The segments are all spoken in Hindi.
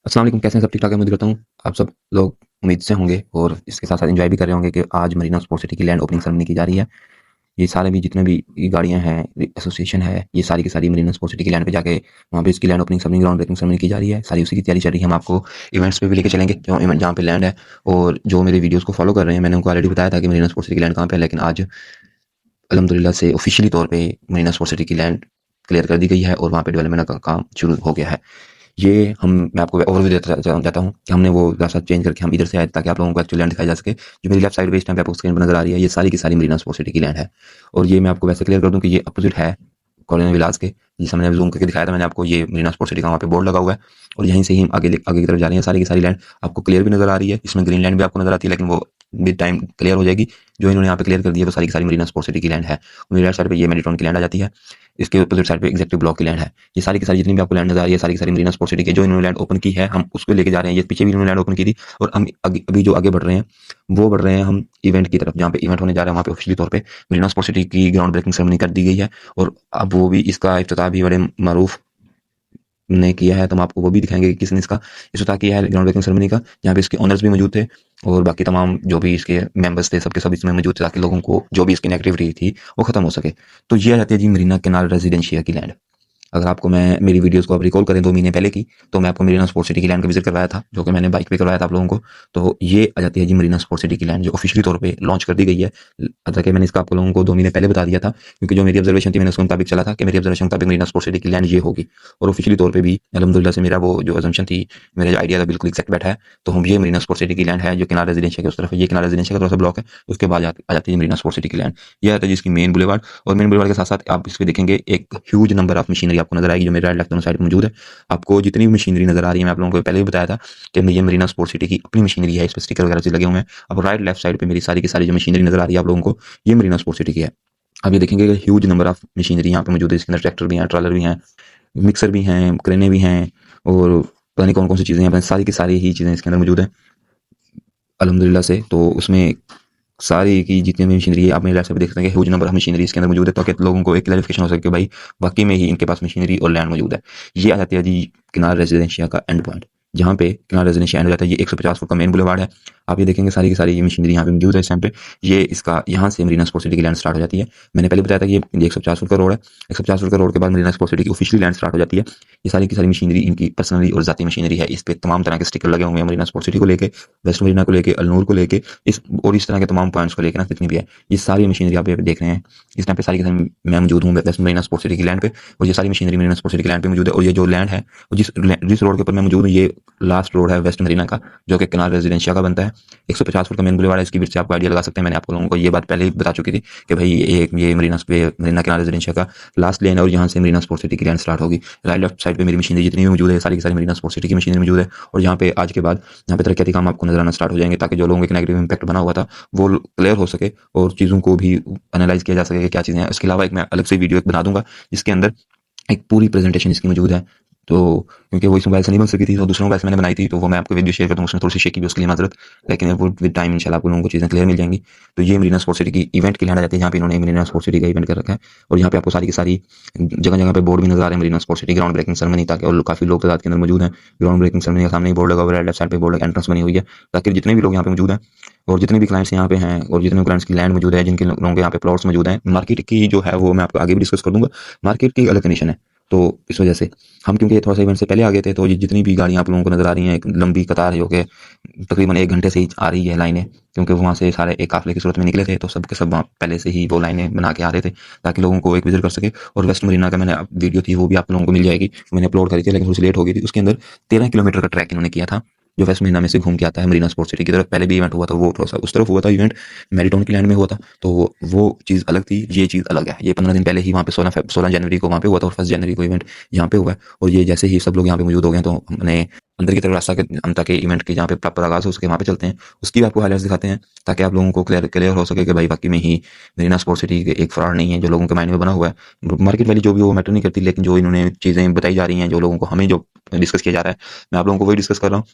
अस्सलाम वालेकुम, कैसे हैं? सब ठीक-ठाक है? उम्मीद करता हूँ आप सब लोग उम्मीद से होंगे और इसके साथ-साथ एन्जॉय भी कर रहे होंगे कि आज मरीना स्पोर्ट्स सिटी की लैंड ओपनिंग सेरेमनी की जा रही है। ये सारे भी जितने भी ये गाड़ियाँ हैं, एसोसिएशन है, ये सारी की सारी मरीना स्पोर्ट्स सिटी की लैंड पे जाके वहाँ पे इसकी land opening ceremony, ground breaking ceremony की जा रही है। सारी उसी की तैयारी चल रही है। हम आपको इवेंट्स पे भी लेके चलेंगे, जो इवेंट जहाँ पे लैंड है। और जो मेरे वीडियोज़ को फॉलो कर रहे हैं, मैंने उनको ऑलरेडी बताया था कि मरीना स्पोर्ट्स सिटी की लैंड कहाँ पे है, लेकिन आज अल्हम्दुलिल्लाह से ऑफिशियली तौर पे मरीना स्पोर्ट्स सिटी की लैंड क्लियर कर दी गई है और वहाँ पे डेवलपमेंट का काम शुरू हो गया है। ये हम मैं आपको ओवरव्यू देता हूँ कि हमने वो रास्ता चेंज करके हम इधर से आए ताकि आप लोगों को एक्चुअली लैंड दिखाई जा सके। जो मेरी लेफ्ट साइड पे इस टाइम पे आपको स्क्रीन पर नज़र आ रही है, ये सारी की सारी मरीना स्पोर्ट्स सिटी की लैंड है। और ये मैं आपको वैसे क्लियर कर दूँ कि ये अपोजिट है कॉलोनी विलास के, जिस मैंने जूम करके दिखाया था मैंने आपको, ये मरीना स्पोर्ट्स सिटी का वहाँ पे बोर्ड लगा हुआ है। और यहीं से ही हम आगे आगे की तरफ जा रहे हैं। सारी की सारी लैंड आपको क्लियर भी नज़र आ रही है। इसमें ग्रीन लैंड भी आपको नज़र आती है, लेकिन वो विद टाइम क्लियर हो जाएगी। जो इन्होंने यहाँ पे क्लियर कर दिया वो सारी की सारी मरीना स्पोर्ट्स सिटी की लैंड है। मेरी राइट साइड पे ये मेरिटॉन की लैंड आ जाती है। इसके अपोजिट साइड पे एग्जेक्टिव ब्लॉक की लैंड है। ये सारी की सारी जितनी भी आपको लैंड नजर आ रही है, सारी की सारी मरीना स्पोर्ट्स सिटी की जो इन्होंने लैंड ओपन की है, हम उसको लेके जा रहे हैं। ये पीछे भी इन्होंने लैंड ओपन की थी और हम अभी जो आगे बढ़ रहे हैं वो बढ़ रहे हैं हम इवेंट की तरफ, जहाँ पे इवेंट होने जा रहा है। वहाँ पे ऑफिशियली तौर पे मरीना स्पोर्ट्स सिटी की ग्राउंड ब्रेकिंग सेरेमनी कर दी गई है। और अब वो भी इसका इफ्तिताह भी बड़े मारूफ ने किया है, तो हम आपको वो भी दिखाएंगे कि किसने इसका इफ्तिताह किया है ग्राउंड ब्रेकिंग सेरेमनी का, जहाँ पे इसके ओनर्स भी मौजूद थे और बाकी तमाम जो भी इसके मेंबर्स थे सबके सब इसमें मौजूद थे, ताकि लोगों को जो भी इसकी नेगेटिविटी थी वो खत्म हो सके। तो ये आ जाती है जी मरीना केनाल रेजिडेंशिया की लैंड। अगर आपको मैं मेरी वीडियोस को आप रिकॉल करें 2 महीने पहले की, तो मैं आपको मरीना स्पोर्ट्स सिटी की लैंड का विजिट करवाया था, जो कि मैंने बाइक पे करवाया था आप लोगों को। तो ये आ जाती है जी मरीना स्पोर्ट्स सिटी की लैंड, जो ऑफिशियली तौर पे लॉन्च कर दी गई है। हालांकि मैंने इसका आप लोगों को 2 महीने पहले बता दिया था, क्योंकि जो मेरी ऑब्जर्वेशन थी मैंने उसके मुताबिक चला था कि मेरी ऑब्जर्वेशन के मुताबिक मरीना स्पोर्ट्स सिटी की लैंड ये होगी। और ऑफिशियली तौर पे भी अल्हम्दुलिल्लाह से मेरा वो जो अजम्पशन थी, मेरा जो आइडिया था, बिल्कुल एक्जैक्ट बैठा है। तो हम ये मरीना स्पोर्ट्स सिटी की लैंड है जो किनारा रेजिडेंशिया के उस तरफ है। ये किनारा रेजिडेंशिया का थोड़ा सा ब्लॉक है, उसके बाद आ जाती है मरीना स्पोर्ट्स सिटी की लैंड। ये आता है जिसकी मेन बुलेवार्ड। और मेन बुलेवार्ड के साथ साथ आप इस पे देखेंगे एक ह्यूज नंबर ऑफ मशीनरी आपको नजर आएगी, जो मेरे राइट लेफ्ट दोनों साइड में मौजूद है। आपको जितनी भी मशीनरी नजर आ रही है, मैं आप लोगों को पहले भी बताया था कि ये मरीना स्पोर्ट्स सिटी की अपनी मशीनरी है, इस पर स्टिकर वगैरह चीज लगे हुए हैं। अब राइट लेफ्ट साइड पे मेरी सारी की सारी जो मशीनरी नजर आ रही है आप लोगों को, ये मरीना स्पोर्ट्स सिटी की है। अब ये देखेंगे कि ह्यूज नंबर ऑफ मशीनरी यहाँ पे मौजूद है। इसके अंदर ट्रैक्टर भी हैं, ट्रॉलर भी हैं, मिक्सर भी हैं, क्रेनें भी हैं, और पता नहीं कौन कौन सी चीज़ें हैं, सारी की सारी ही चीज़ें इसके अंदर मौजूद हैं अल्हम्दुलिल्लाह से। तो उसमें सारी की जितनी भी मशीनरी है, आप मेरे लैपटॉप पे देख सकते हैं कि ह्यूज नंबर ऑफ मशीनरी इसके अंदर मौजूद है, ताकि लोगों को एक क्लैरिफिकेशन हो सके कि भाई वाकई में ही इनके पास मशीनरी और लैंड मौजूद है। ये आ जाती है जी किनार रेजिडेंशिया का एंड पॉइंट, जहाँ पे किनार रेजिडेंशिया एंड हो जाता है। ये 150 फुट का मेन बुलेवार्ड है। आप ये देखेंगे सारी की सारी ये मशीनरी यहाँ पे मौजूद है इस टाइम पे। ये इसका यहाँ से मरीना स्पोर्ट्स सिटी की लैंड स्टार्ट हो जाती है। मैंने पहले बताया था कि ये 150 फुट का रोड है। 150 फुट का रोड के बाद मरीना स्पोर्ट्स सिटी की ऑफिशियली लैंड स्टार्ट हो जाती है। ये सारी की सारी मशीनरी इनकी पर्सनली और जाती मशीनरी है। इस पे तमाम तरह के स्टिकर लगे हुए हैं मरीना स्पोर्ट्स सिटी को लेके, वेस्ट मरीना को लेके, अलनूर को लेके, इस और इस तरह के तमाम पॉइंट्स को लेकर ना जितनी भी है, ये सारी मशीनरी आप देख रहे हैं इस टाइम पे। सारी की सारी मैं मौजूद हूँ वेस्ट मरीना स्पोर्ट्स सिटी की लैंड पे, और ये सारी मशीनरी मरीना स्पोर्ट्स सिटी की लैंड पे मौजूद है। और ये जो लैंड है, और जिस रोड के ऊपर मैं मौजूद हूँ, ये लास्ट रोड है वेस्ट मरीना का, जो कि कनाल रेजिडेंशिया का बनता है। 150 फुट का मेन बुलेवार्ड है। इसकी विड्थ से आपको आइडिया लगा सकते हैं। मैंने आप लोगों को ये बात पहले ही बता चुकी थी कि भाई ये मरीना कनाल रेजिडेंशिया का लास्ट लेन है, और यहाँ से मरीना स्पोर्ट्स सिटी की लैंड स्टार्ट होगी। राइट लेफ्ट साइड पे मेरी मशीनरी जितनी भी मौजूद है, सारी की सारी मरीना स्पोर्ट्स सिटी की मशीनरी मौजूद है। और यहाँ पे आज के बाद यहाँ पे तरक्याती काम आपको नजर आना स्टार्ट हो जाएंगे, ताकि जो लोगों के नेगेटिव इंपैक्ट बना हुआ था वो क्लियर हो सके और चीज़ों को भी एनालाइज किया जा सके कि क्या चीज़ें हैं। इसके अलावा एक मैं अलग से वीडियो एक बना दूंगा जिसके अंदर एक पूरी प्रेजेंटेशन इसकी मौजूद है। तो क्योंकि वो इस मोबाइल से नहीं बन सकी थी, तो दूसरे मोबाइल से मैंने बनाई थी, तो वो मैं आपको वीडियो शेयर कर दूँगा। उसमें थोड़ी सी शेकी भी, उसके लिए माजरत, लेकिन वो विद टाइम इंशाल्लाह आप लोगों को चीज़ें क्लियर मिल जाएंगी। तो ये मरीना स्पोर्ट्स सिटी की इवेंट की लैंड आ जाती है, जहाँ पे इन्होंने मरीना स्पोर्ट्स सिटी का इवेंट कर रखा है। और यहाँ पे आपको सारी की सारी जगह जगह पे बोर्ड भी नजर आ रहे हैं Marina Sports City ground breaking ceremony, ताकि और काफ़ी लोग तादाद के अंदर मौजूद हैं। ग्राउंड ब्रेकिंग सेरेमनी के सामने ही बोर्ड लगा हुआ है, लेफ्ट साइड पे बोर्ड एंट्रेंस बनी हुई है, ताकि जितने भी लोग यहाँ पे मौजूद हैं और जितने भी क्लाइंट्स यहाँ पे हैं और जितने भी क्लाइंट्स की लैंड मौजूद है, जिनके लोगों के यहाँ पे प्लॉट्स मौजूद हैं, मार्केट की जो है वो मैं आपको आगे भी डिस्कस कर दूंगा। मार्केट की अलग कंडीशन है, तो इस वजह से हम, क्योंकि थोड़ा सा इवेंट से पहले आ गए थे, तो ये जितनी भी गाड़ियाँ आप लोगों को नजर आ रही हैं, एक लंबी कतार है जो कि तकरीबन 1 घंटे से ही आ रही है लाइनें, क्योंकि वहाँ से सारे एक काफिले की सूरत में निकले थे, तो सब के सब वहाँ पहले से ही वो लाइनें बना के आ रहे थे ताकि लोगों को एक विजिट कर सके। और वेस्ट मरीना का मैंने वीडियो थी वो भी आप लोगों को मिल जाएगी, मैंने अपलोड करी थी, लेकिन थोड़ी सी लेट हो गई थी। उसके अंदर 13 किलोमीटर का ट्रैक इन्होंने किया था, जो वेस्ट महीना में से घूम के आता है मरीना स्पोर्ट्स सिटी की तरफ। पहले भी इवेंट हुआ था, वो थोड़ा सा उस तरफ हुआ था इवेंट, मैरिटॉन की लैंड में हुआ था, तो वो चीज़ अलग थी, ये चीज़ अलग है। ये 15 दिन पहले ही वहाँ पे 16 जनवरी को वहाँ पे हुआ था, और 1 जनवरी को इवेंट यहाँ पे हुआ है। और ये जैसे ही सब लोग यहाँ पे मौजूद हो गए, तो हमने अंदर की तरफ रास्ता के हम ताकि इवेंट की जहाँ पे प्रॉपर आगाज़ हो सके वहाँ पे चलते हैं। उसकी भी आपको हाइलाइट्स दिखाते हैं, ताकि आप लोगों को क्लियर हो सके कि भाई वाकई में ही मरीना स्पोर्ट्स सिटी एक फ्रॉड नहीं है जो लोगों के माइंड में बना हुआ है। मार्केट वैल्यू जो भी वो मैटर नहीं करती, लेकिन जो इन्होंने चीज़ें बताई जा रही हैं, जो लोगों को हमें जो डिस्कस किया जा रहा है, मैं आप लोगों को वही डिस्कस कर रहा हूँ।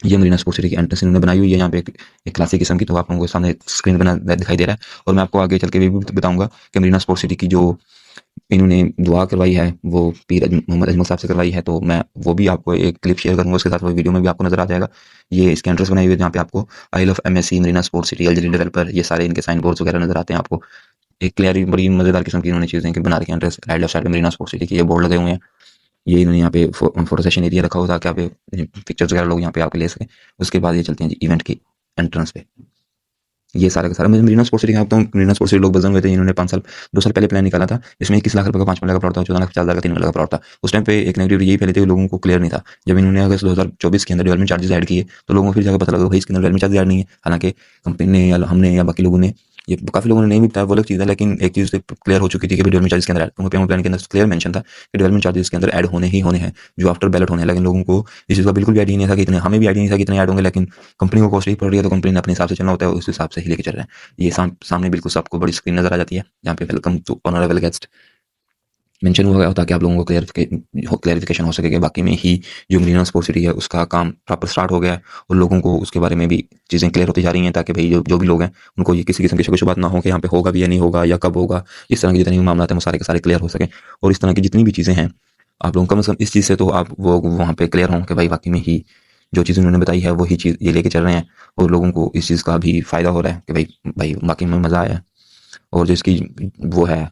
ये मरीना स्पोर्ट्स सिटी की एंट्रेंस इन्होंने बनाई हुई है यहाँ पे एक क्लासिक किस्म की, तो आप लोगों को सामने स्क्रीन बना दिखाई दे रहा है। और मैं आपको आगे चल के भी बताऊंगा कि मरीना स्पोर्ट्स सिटी की जो इन्होंने दुआ करवाई है वो पीर मोहम्मद अजमल साहब से करवाई है, तो मैं वो भी आपको एक क्लिप शेयर करूँगा, उसके साथ वो वीडियो में भी आपको नज़र आ जाएगा। ये इसके एंट्रेंस बनाई हुई है जहाँ पे आपको I love MSc, Marina Sports city, L developer, ये सारे इनके साइन बोर्ड्स वगैरह नज़र आते हैं आपको। एक क्लियर बड़ी मज़ेदार किस्म की इन्होंने चीज़ें बना रखी हैं। एंट्रेंस राइट लेफ्ट साइड में मरीना स्पोर्ट्स सिटी के ये बोर्ड लगे हुए हैं। ये इन्होंने यहाँ पे फोटो सेशन एरिया रखा हुआ था ताकि आप पिक्चर्स वगैरह लोग यहाँ पे आके ले सकें। उसके बाद ये चलते हैं जी इवेंट की एंट्रेंस पे। ये सारा का सारा मैं मरीना स्पोर्ट्स सिटी का आपको मरीना स्पोर्ट्स सिटी लोग बजन हुए थे। इन्होंने 2 साल पहले प्लान निकाला था, इसमें 21 लाख रुपए का 5 मिनट का प्लॉट था, 14,50,000 का 3 मिनट का प्लॉट था। उस टाइम पे एक नेगेटिव यही फैली थी, लोगों को क्लियर नहीं था। जब इन्होंने अगस्त 2024 के अंदर डेवलपमेंट चार्जेस ऐड किए तो लोगों को फिर जाकर पता लगा भाई इसके अंदर डेवलपमेंट चार्जेस ऐड नहीं है। हालांकि कंपनी ने या हमने या बाकी लोगों ने, ये काफ़ी लोगों ने नहीं भी बताया, वो अलग चीज़ है, लेकिन एक चीज़ क्लियर हो चुकी थी कि डेवलपमेंट चार्जेस के अंदर प्लान के अंदर क्लियर मेंशन था कि डेवलपमेंट चार्जेस के अंदर ऐड होने ही होने हैं, जो आफ्टर बैलेट होने हैं। लेकिन लोगों को इस चीज़ का बिल्कुल भी आइडिया नहीं था कि इतने, हमें भी आइडिया नहीं था कि इतने ऐड होंगे, लेकिन कंपनी को कॉस्ट ही पड़ रही है तो कंपनी ने अपने हिसाब से चलना होता है, उस हिसाब से ही लेके चल रहे हैं। ये सामने बिल्कुल सबको बड़ी स्क्रीन नजर आ जाती है जहाँ पे welcome to honourable guest mention हुआ गया ताकि आप लोगों को क्लैरिफिकेशन हो सके कि बाकी में ही जो मरीना स्पोर्ट्स सिटी है उसका काम प्रॉपर स्टार्ट हो गया है और लोगों को उसके बारे में भी चीज़ें क्लियर होती जा रही हैं, ताकि भाई जो भी लोग हैं उनको ये किसी किस्म की शक शुबहत ना हो कि यहाँ पे होगा भी या नहीं होगा या कब होगा। इस तरह के जितने भी मामला हैं वो सारे के सारे क्लियर हो सकें और इस तरह की जितनी भी चीज़ें हैं आप लोग कम से कम इस चीज़ से तो आप वो वहाँ पे क्लियर हों कि भाई वाकई में ही जो चीज़ उन्होंने बताई है वही चीज़ ये लेके चल रहे हैं और लोगों को इस चीज़ का भी फ़ायदा हो रहा है कि भाई वाकई में मज़ा आया है। और जो इसकी वो है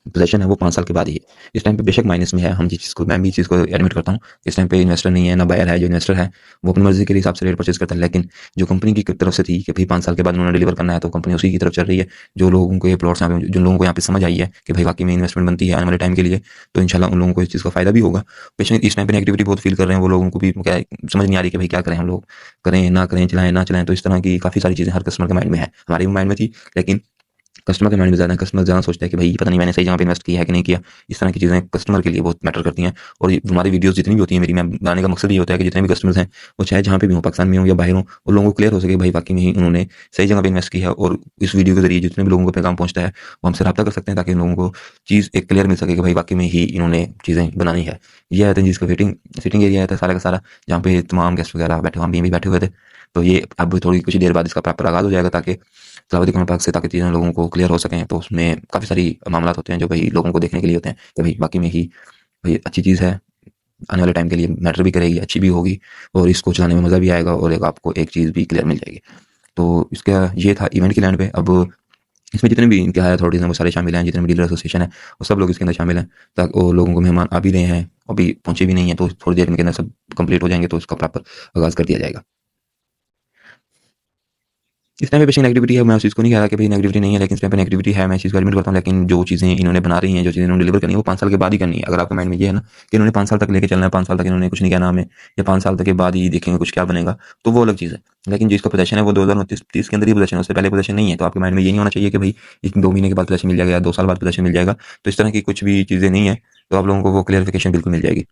पोजीशन है वो 5 साल के बाद ही है। इस टाइम पे बेशक माइनस में है, हम जिस चीज़ को, मैं भी इस चीज़ को एडमिट करता हूँ। इस टाइम पे इन्वेस्टर नहीं है, ना बायर है। जो इन्वेस्टर है वो अपनी मर्जी के हिसाब से रेट परचेज करता है, लेकिन जो कंपनी की तरफ से थी कि भाई 5 साल के बाद उन्होंने डिलीवर करना है तो कंपनी उसी की तरफ चल रही है। जो लोगों को ये प्लॉट्स यहाँ पे, जो लोगों को यहाँ पे समझ आई है कि भाई वाकई में इन्वेस्टमेंट बनती है आने वाले टाइम के लिए, तो इंशाल्लाह उन लोगों को इस चीज़ का फायदा भी होगा। बेशक इस टाइम पे नेगेटिविटी बहुत फील कर रहे हैं वो, लोगों को भी क्या समझ नहीं आ रही कि भाई क्या करें हम लोग, करें ना करें, चलाएं ना चलाएं। तो इस तरह की काफ़ी सारी चीज़ें हर कस्टमर के माइंड में है, हमारे भी माइंड में थी, लेकिन कस्टमर के माइंड में ज़्यादा है। कस्टमर ज़्यादा सोचता है कि भाई पता नहीं मैंने सही जगह पे इन्वेस्ट किया है कि नहीं किया। इस तरह की चीज़ें कस्टमर के लिए बहुत मैटर करती हैं और हमारी वीडियोस जितनी भी होती हैं, मेरी मैं बनाने का मकसद ये होता है कि जितने भी कस्टमर्स हैं वो चाहे जहाँ पे भी हों, पाकिस्तान में हों या बाहर हों, उन लोगों को क्लियर हो सके भाई वाकई में ही उन्होंने सही जगह पे इन्वेस्ट किया है। और इस वीडियो के जरिए जितने भी लोगों को पैगाम पहुँचता है वो हमसे रब्ता कर सकते हैं ताकि उन लोगों को चीज़ एक क्लियर मिल सके कि भाई वाकई में ही इन्होंने चीज़ें बनानी है। यह है जिसका सिटिंग एरिया है सारा का सारा, जहाँ पे तमाम गेस्ट वगैरह बैठे हुए, हम भी बैठे हुए थे। तो ये अब थोड़ी कुछ देर बाद इसका प्रॉपर आगाज़ हो जाएगा ताकि तिलावती कुरान पाक से ताकि चीज़ें लोगों को क्लियर हो सकें। तो उसमें काफ़ी सारी मामला होते हैं जो भाई लोगों को देखने के लिए होते हैं कि भाई वाकई में ही भाई अच्छी चीज़ है, आने वाले टाइम के लिए मैटर भी करेगी, अच्छी भी होगी और इसको चलाने में मज़ा भी आएगा और एक आपको एक चीज़ भी क्लियर मिल जाएगी। तो इसका ये था इवेंट के लैंड पे। अब इसमें जितने भी इनके हायर अथॉरिटीज़ हैं वो सारे शामिल हैं, जितने भी डीलर एसोसिएशन है वो सब लोग इसके अंदर शामिल हैं, ताकि वो लोगों को मेहमान आ भी रहे हैं, अभी पहुँचे भी नहीं है, तो थोड़ी देर के अंदर सब कंप्लीट हो जाएंगे तो इसका प्रॉपर आगाज़ कर दिया जाएगा। इस टाइम पे बेशक नेगेटिविटी है, मैं उस चीज़ को नहीं कह रहा कि भाई नेगेटिविटी नहीं है, लेकिन इस टाइम पे नेगेटिविटी है, मैं इस चीज़ को एडमिट करता हूँ। लेकिन जो चीज़ें इन्होंने बना रही हैं, जो चीज़ें इन्होंने डिलीवर करनी है वो 5 साल के बाद ही करनी है। अगर आपके माइंड में ये है ना कि इन्होंने 5 साल तक लेके चलना है, 5 साल तक इन्होंने कुछ नहीं कहना हमें, या 5 साल तक के बाद ही देखेंगे कुछ क्या बनेगा, तो वो अलग चीज़ है। लेकिन जिसका पोजीशन है वो 2029-30 के अंदर ही पोजीशन है, उससे पहले पोजीशन नहीं है। तो आपके माइंड में ये नहीं होना चाहिए कि भाई 2 महीने के बाद पोजीशन मिल जाएगा या 2 साल बाद पोजीशन मिल जाएगा। तो इस तरह की कुछ भी चीज़ें नहीं है, तो आप लोगों को वो क्लियरिफिकेशन बिल्कुल मिल जाएगी।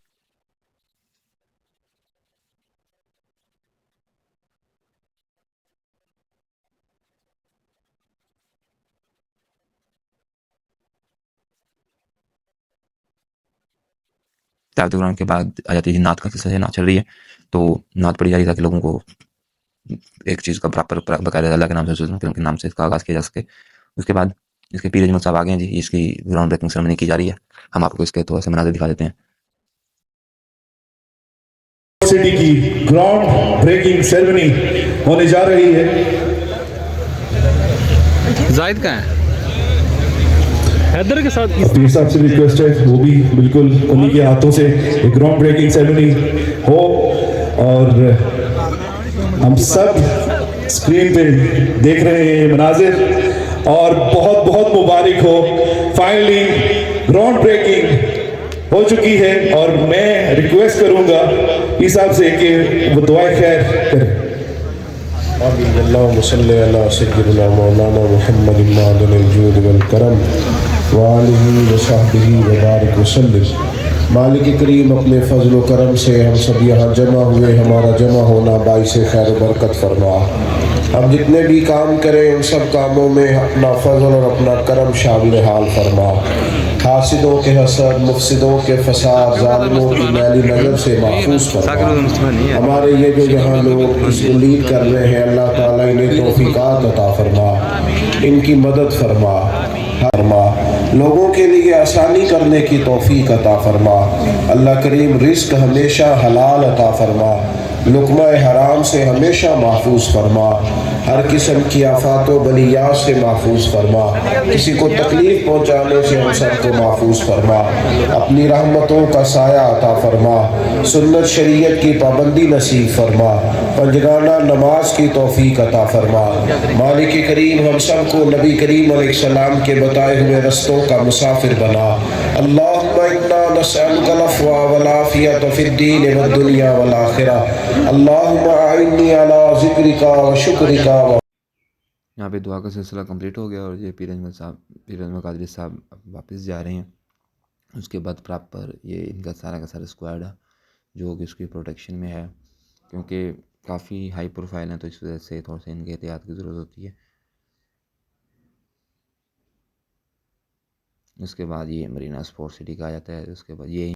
तिलावत कुरान के बाद आ जाती है नात का सिलसिला, नात चल रही है तो नात पढ़ी जा रही है ताकि लोगों को एक चीज़ का प्रॉपर बकायदा अल्लाह के नाम से, के नाम से इसका आगाज़ किया जा सके। उसके बाद इसके पीर अजमल साहब आ गए हैं जी, इसकी ग्राउंड ब्रेकिंग सेरेमनी की जा रही है। हम आपको इसके थोड़ा सा मनाज़िर दिखा देते हैं। सिटी की ग्राउंड ब्रेकिंग सेरेमनी होने जा रही है। जाहिद कहाँ है? हैदर के साथ पीर साहब से रिक्वेस्ट है वो भी बिल्कुल उन्हीं के हाथों से ग्राउंड ब्रेकिंग सेरेमनी हो और हम सब स्क्रीन पे देख रहे हैं मनाजिर, और बहुत बहुत मुबारक हो। फाइनली ग्राउंड ब्रेकिंग हो चुकी है और मैं रिक्वेस्ट करूंगा इस हिसाब से कि वो दुआ खैर करें। अल्लाहुम्मा सल्ली अला सय्यिदिना मौलाना मुहम्मद मादनिल जूद वल करम व आलिहि व सहबिहि व बारिक वसल्लम। मालिक करीम अपने फजल व करम से हम सब यहाँ जमा हुए, हमारा जमा होना बाइस खैर व बरकत फरमा। हम जितने भी काम करें उन सब कामों में अपना फजल और अपना करम शामिल हाल फरमा। हासिदों के हसद, मुफसिदों के फसाद, जालिमों की मैली नज़र से महफूज फरमा। हमारे ये जो यहाँ लोग इसको लीड कर रहे हैं, अल्लाह ताला इन्हें तौफीकात अता फरमा, इनकी मदद फरमा। लोगों के लिए आसानी करने की तौफीक अता फरमा। अल्लाह करीम रिस्क हमेशा हलाल अता फरमा, लुक़्मा हराम से हमेशा महफूज फरमा, हर किस्म की आफात व बलियात से महफूज फरमा, किसी को तकलीफ़ पहुँचाने से हम सबको महफूज फरमा, अपनी रहमतों का साया अता फरमा, सुन्नत शरीयत की पाबंदी नसीब फरमा, पंजगाना नमाज की तौफीक अता फरमा। मालिक करीम हम सबको नबी करीम अलैहिस्सलाम के बताए हुए रस्तों का मुसाफिर बना। अल्लाहुम्मा इन्ना नसअलुकल अफ़्वा वल आफ़ियत फ़िद्दीन वद्दुनिया वल आख़िरह। अल्लाहुम्मा अइन्नी अला ज़िक्रिका व शुक्रिका। यहाँ पे दुआ का सिलसिला कंप्लीट हो गया और ये पीर अजमल कादरी साहब वापस जा रहे हैं। उसके बाद प्रॉपर ये इनका सारा का सारा स्क्वाड है जो कि उसकी प्रोटेक्शन में है, क्योंकि काफ़ी हाई प्रोफाइल है, तो इस वजह से थोड़ा सा इनके एहतियात की ज़रूरत होती है। उसके बाद ये मरीना स्पोर्ट्स सिटी का आ जाता है। उसके बाद ये